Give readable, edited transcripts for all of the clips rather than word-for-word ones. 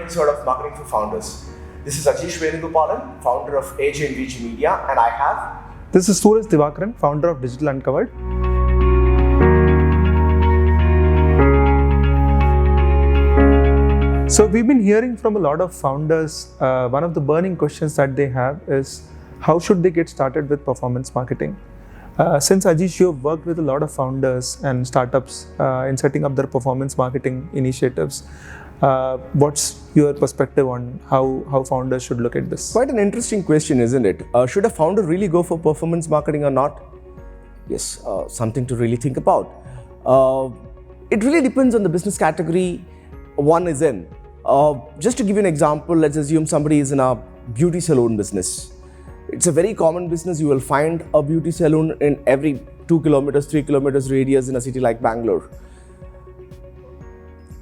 episode of Marketing for Founders. This is Ajish Venugopalan, founder of AJ&VG Media, and I have... This is Suraj Divakaran, founder of Digital Uncovered. So we've been hearing from a lot of founders, one of the burning questions that they have is, how should they get started with performance marketing? Since Ajish, you have worked with a lot of founders and startups in setting up their performance marketing initiatives. What's your perspective on how founders should look at this? Quite an interesting question, isn't it? Should a founder really go for performance marketing or not? Yes, something to really think about. It really depends on the business category one is in. Just to give you an example, let's assume somebody is in a beauty salon business. It's a very common business. You will find a beauty salon in every 2 kilometers, 3 kilometers radius in a city like Bangalore.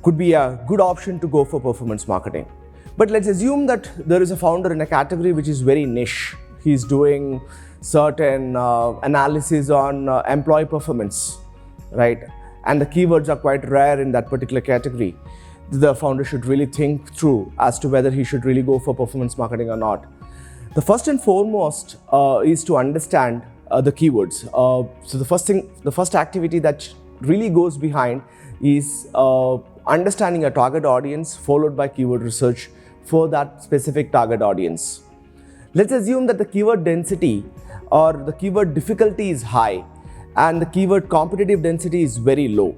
Could be a good option to go for performance marketing. But let's assume that there is a founder in a category which is very niche. He's doing certain analysis on employee performance, right? And the keywords are quite rare in that particular category. The founder should really think through as to whether he should really go for performance marketing or not. The first and foremost is to understand the keywords. So the first activity that really goes behind is understanding a target audience, followed by keyword research for that specific target audience. Let's assume that the keyword density or the keyword difficulty is high and the keyword competitive density is very low.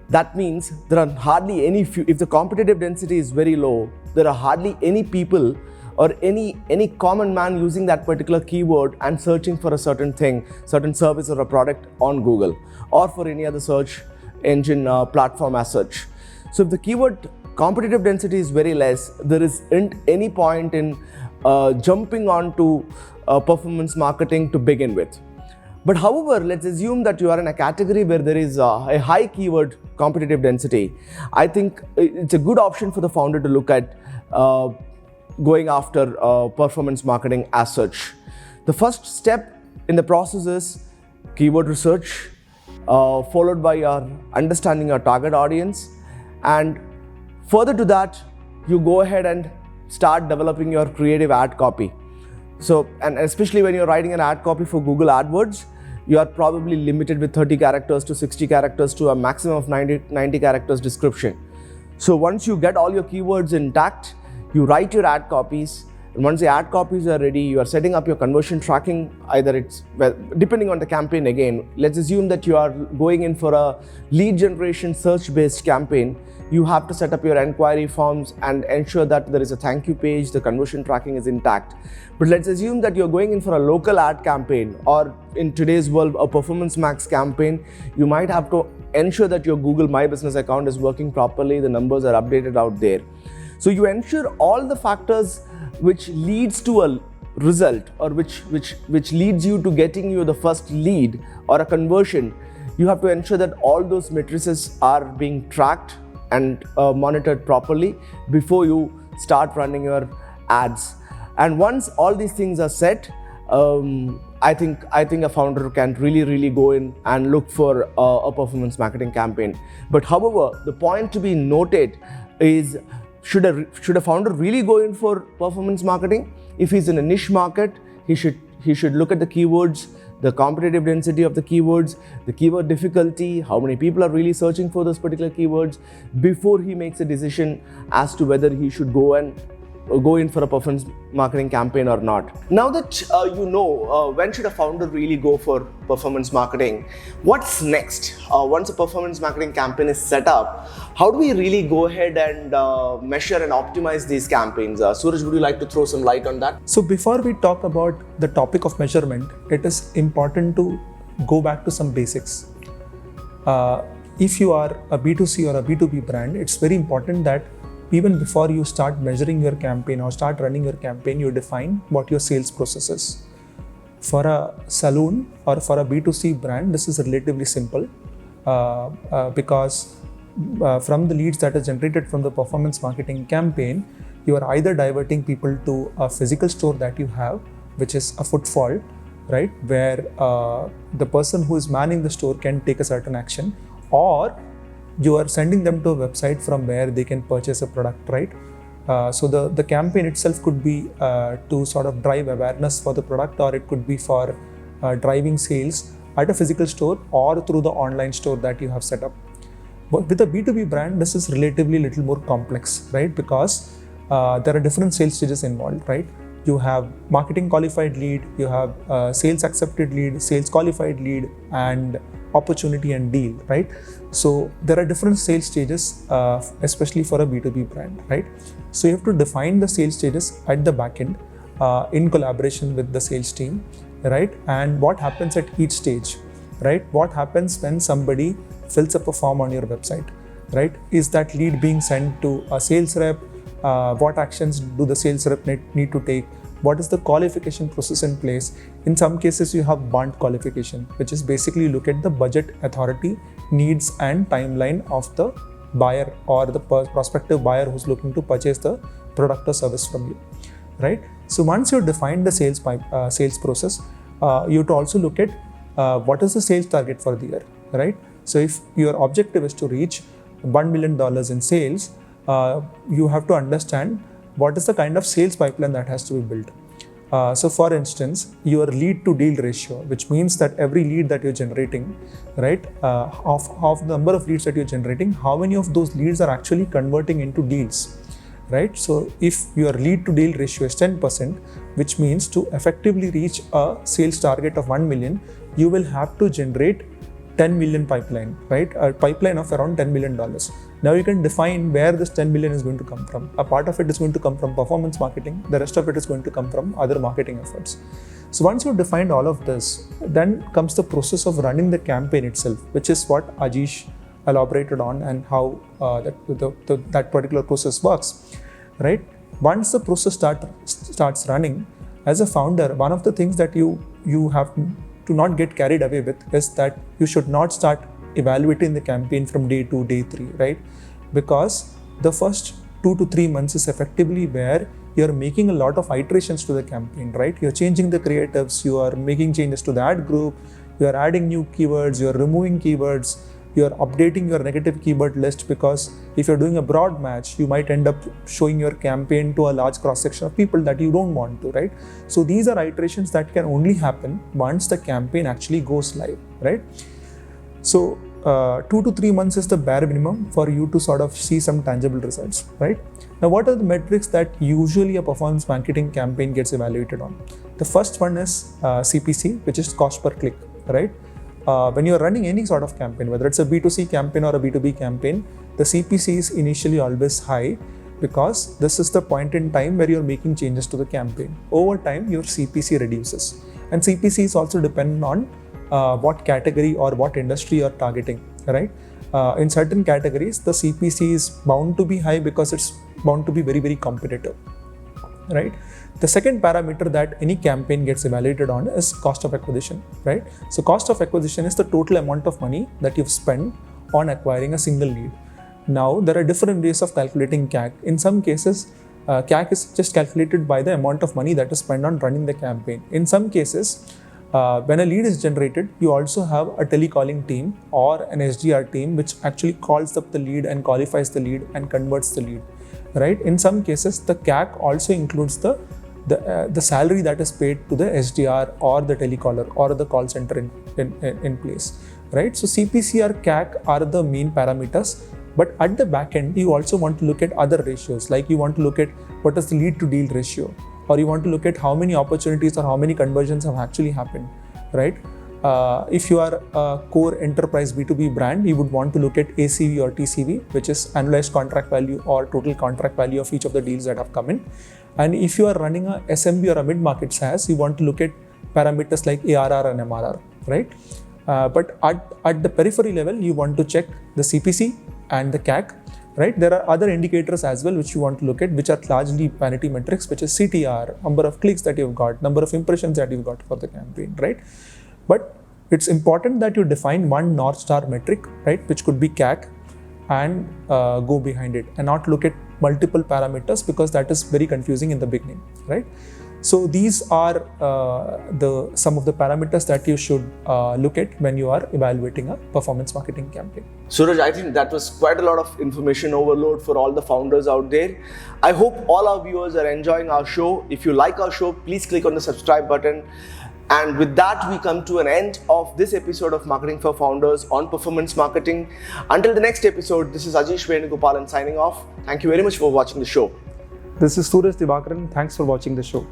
That means there are hardly any if the competitive density is very low, there are hardly any people or any common man using that particular keyword and searching for a certain thing, certain service or a product on Google or for any other search engine platform as such. So if the keyword competitive density is very less, there isn't any point in jumping onto performance marketing to begin with. But however, let's assume that you are in a category where there is a high keyword competitive density. I think it's a good option for the founder to look at going after performance marketing as such. The first step in the process is keyword research, followed by your understanding your target audience. And further to that, you go ahead and start developing your creative ad copy. So, and especially when you're writing an ad copy for Google AdWords, you are probably limited with 30 characters to 60 characters to a maximum of 90 characters description. So once you get all your keywords intact, you write your ad copies. And once the ad copies are ready, you are setting up your conversion tracking. Either it's, well, depending on the campaign again, let's assume that you are going in for a lead generation search-based campaign. You have to set up your inquiry forms and ensure that there is a thank you page, the conversion tracking is intact. But let's assume that you're going in for a local ad campaign, or in today's world, a performance max campaign. You might have to ensure that your Google My Business account is working properly, the numbers are updated out there. So you ensure all the factors which leads to a result, or which leads you to getting you the first lead or a conversion. You have to ensure that all those matrices are being tracked and monitored properly before you start running your ads. And once all these things are set, I think a founder can really go in and look for a performance marketing campaign. But however, the point to be noted is, should a founder really go in for performance marketing? If he's in a niche market, he should look at the keywords, the competitive density of the keywords, the keyword difficulty, how many people are really searching for those particular keywords before he makes a decision as to whether he should go in for a performance marketing campaign or not. Now that when should a founder really go for performance marketing, what's next? Once a performance marketing campaign is set up, how do we really go ahead and measure and optimize these campaigns? Suraj, would you like to throw some light on that? So before we talk about the topic of measurement, it is important to go back to some basics. If you are a B2C or a B2B brand, it's very important that even before you start measuring your campaign or start running your campaign, you define what your sales process is. For a salon or for a B2C brand, this is relatively simple because from the leads that is generated from the performance marketing campaign, you are either diverting people to a physical store that you have, which is a footfall, right, where the person who is manning the store can take a certain action, or you are sending them to a website from where they can purchase a product, right? So the campaign itself could be to sort of drive awareness for the product, or it could be for driving sales at a physical store or through the online store that you have set up. But with a B2B brand, this is relatively little more complex, right? Because there are different sales stages involved, right? You have marketing qualified lead, you have sales accepted lead, sales qualified lead, and opportunity and deal, right? So there are different sales stages, especially for a B2B brand, right? So you have to define the sales stages at the back end in collaboration with the sales team, right? And what happens at each stage, right? What happens when somebody fills up a form on your website, right? Is that lead being sent to a sales rep? What actions do the sales rep need to take? What is the qualification process in place? In some cases, you have bond qualification, which is basically look at the budget authority, needs and timeline of the buyer or the prospective buyer who's looking to purchase the product or service from you, right? So once you define the sales process, you have to also look at what is the sales target for the year, right? So if your objective is to reach $1 million in sales, you have to understand what is the kind of sales pipeline that has to be built. So for instance, your lead to deal ratio, which means that every lead that you're generating, right, of the number of leads that you're generating, how many of those leads are actually converting into deals, right? So if your lead to deal ratio is 10%, which means to effectively reach a sales target of 1 million, you will have to generate 10 million pipeline, right? A pipeline of around $10 million. Now you can define where this 10 million is going to come from. A part of it is going to come from performance marketing. The rest of it is going to come from other marketing efforts. So once you've defined all of this, then comes the process of running the campaign itself, which is what Ajish elaborated on and how that particular process works, right? Once the process starts running, as a founder, one of the things that you have to not get carried away with is that you should not start evaluating the campaign from day 2, day 3, right? Because the first 2 to 3 months is effectively where you're making a lot of iterations to the campaign, right? You're changing the creatives, you are making changes to the ad group, you're adding new keywords, you're removing keywords, you're updating your negative keyword list, because if you're doing a broad match, you might end up showing your campaign to a large cross-section of people that you don't want to, right? So these are iterations that can only happen once the campaign actually goes live, right? So 2 to 3 months is the bare minimum for you to sort of see some tangible results, right? Now, what are the metrics that usually a performance marketing campaign gets evaluated on? The first one is CPC, which is cost per click, right? When you're running any sort of campaign, whether it's a B2C campaign or a B2B campaign, the CPC is initially always high because this is the point in time where you're making changes to the campaign. Over time, your CPC reduces. And CPC is also dependent on what category or what industry you're targeting, right? In certain categories, the CPC is bound to be high because it's bound to be very, very competitive, right? The second parameter that any campaign gets evaluated on is cost of acquisition, right? So cost of acquisition is the total amount of money that you've spent on acquiring a single lead. Now, there are different ways of calculating CAC. In some cases, CAC is just calculated by the amount of money that is spent on running the campaign. In some cases, when a lead is generated, you also have a telecalling team or an SDR team which actually calls up the lead and qualifies the lead and converts the lead, right? In some cases, the CAC also includes the salary that is paid to the SDR or the telecaller or the call center in place, right? So CPC or CAC are the main parameters, but at the back end, you also want to look at other ratios, like you want to look at what is the lead to deal ratio, or you want to look at how many opportunities or how many conversions have actually happened, right? If you are a core enterprise B2B brand, you would want to look at ACV or TCV, which is annualized contract value or total contract value of each of the deals that have come in. And if you are running a SMB or a mid-market SaaS, you want to look at parameters like ARR and MRR, right? But at the periphery level, you want to check the CPC and the CAC, right? There are other indicators as well which you want to look at, which are largely vanity metrics, which is CTR, number of clicks that you've got, number of impressions that you've got for the campaign, right? But it's important that you define one North Star metric, right, which could be CAC, and go behind it and not look at multiple parameters, because that is very confusing in the beginning, right? So these are some of the parameters that you should look at when you are evaluating a performance marketing campaign. Suraj, I think that was quite a lot of information overload for all the founders out there. I hope all our viewers are enjoying our show. If you like our show, please click on the subscribe button. And with that, we come to an end of this episode of Marketing for Founders on performance marketing. Until the next episode, this is Ajish Venugopalan signing off. Thank you very much for watching the show. This is Suraj Divakaran. Thanks for watching the show.